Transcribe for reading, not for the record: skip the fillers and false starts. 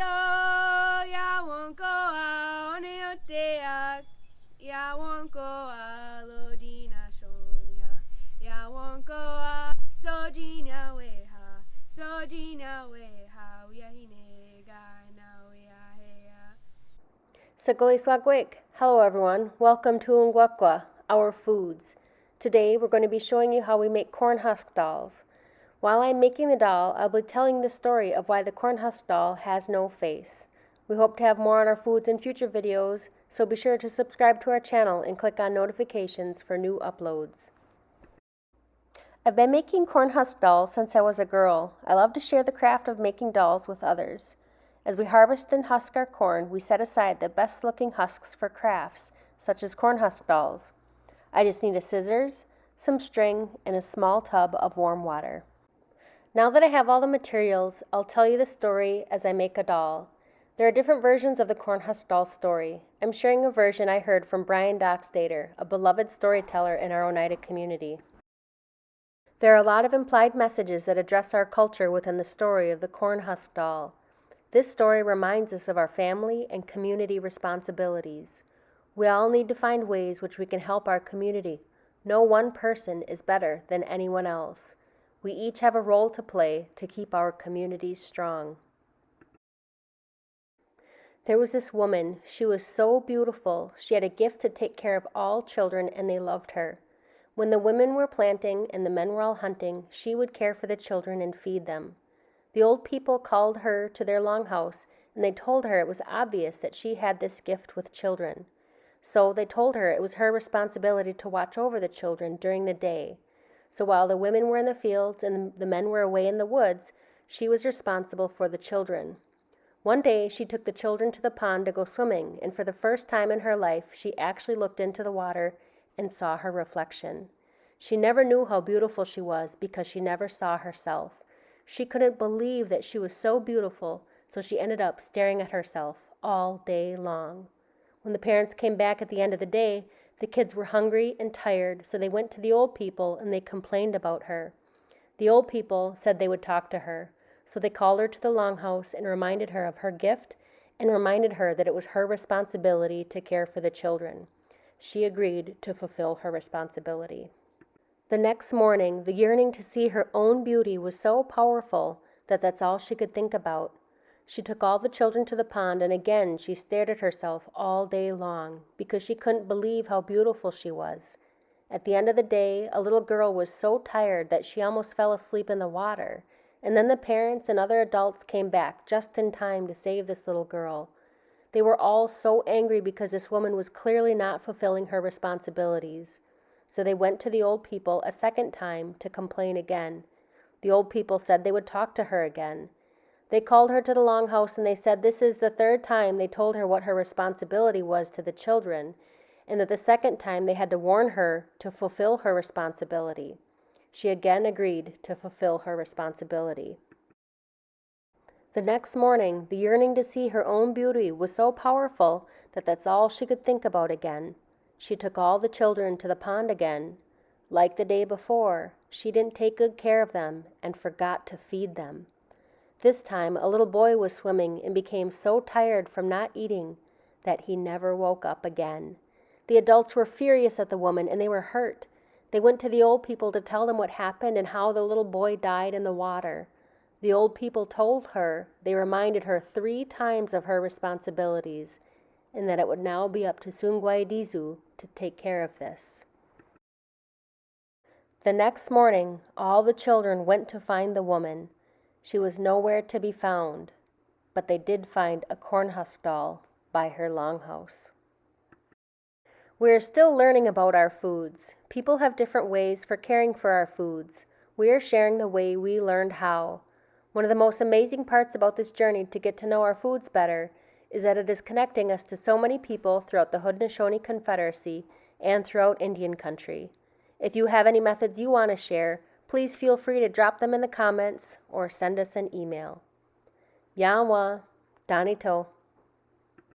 ya won't go on your day, ya won't go Haudenosaunee, ya won't go Sojinyaweha, Sojinyaweha, Yahinega, now ya. Hello everyone, welcome to Ukwakwa, our foods. Today we're going to be showing you how we make corn husk dolls. While I'm making the doll, I'll be telling the story of why the corn husk doll has no face. We hope to have more on our foods in future videos, so be sure to subscribe to our channel and click on notifications for new uploads. I've been making corn husk dolls since I was a girl. I love to share the craft of making dolls with others. As we harvest and husk our corn, we set aside the best looking husks for crafts, such as corn husk dolls. I just need a scissors, some string, and a small tub of warm water. Now that I have all the materials, I'll tell you the story as I make a doll. There are different versions of the corn husk doll story. I'm sharing a version I heard from Brian Dockstader, a beloved storyteller in our Oneida community. There are a lot of implied messages that address our culture within the story of the corn husk doll. This story reminds us of our family and community responsibilities. We all need to find ways which we can help our community. No one person is better than anyone else. We each have a role to play to keep our communities strong. There was this woman. She was so beautiful. She had a gift to take care of all children, and they loved her. When the women were planting and the men were all hunting, she would care for the children and feed them. The old people called her to their longhouse, and they told her it was obvious that she had this gift with children. So they told her it was her responsibility to watch over the children during the day. So while the women were in the fields and the men were away in the woods, she was responsible for the children. One day she took the children to the pond to go swimming, and for the first time in her life she actually looked into the water and saw her reflection. She never knew how beautiful she was because she never saw herself. She couldn't believe that she was so beautiful, so she ended up staring at herself all day long. When the parents came back at the end of the day, the kids were hungry and tired, so they went to the old people and they complained about her. The old people said they would talk to her, so they called her to the longhouse and reminded her of her gift and reminded her that it was her responsibility to care for the children. She agreed to fulfill her responsibility. The next morning, the yearning to see her own beauty was so powerful that that's all she could think about. She took all the children to the pond, and again she stared at herself all day long because she couldn't believe how beautiful she was. At the end of the day, a little girl was so tired that she almost fell asleep in the water, and then the parents and other adults came back just in time to save this little girl. They were all so angry because this woman was clearly not fulfilling her responsibilities. So they went to the old people a second time to complain again. The old people said they would talk to her again. They called her to the longhouse and they said this is the third time they told her what her responsibility was to the children, and that the second time they had to warn her to fulfill her responsibility. She again agreed to fulfill her responsibility. The next morning, the yearning to see her own beauty was so powerful that that's all she could think about again. She took all the children to the pond again. Like the day before, she didn't take good care of them and forgot to feed them. This time, a little boy was swimming and became so tired from not eating that he never woke up again. The adults were furious at the woman and they were hurt. They went to the old people to tell them what happened and how the little boy died in the water. The old people told her, they reminded her 3 times of her responsibilities, and that it would now be up to ukwehuwe to take care of this. The next morning, all the children went to find the woman. She was nowhere to be found, but they did find a corn husk doll by her longhouse. We are still learning about our foods. People have different ways for caring for our foods. We are sharing the way we learned how. One of the most amazing parts about this journey to get to know our foods better is that it is connecting us to so many people throughout the Haudenosaunee Confederacy and throughout Indian country. If you have any methods you want to share, please feel free to drop them in the comments or send us an email. Yawa, Danito.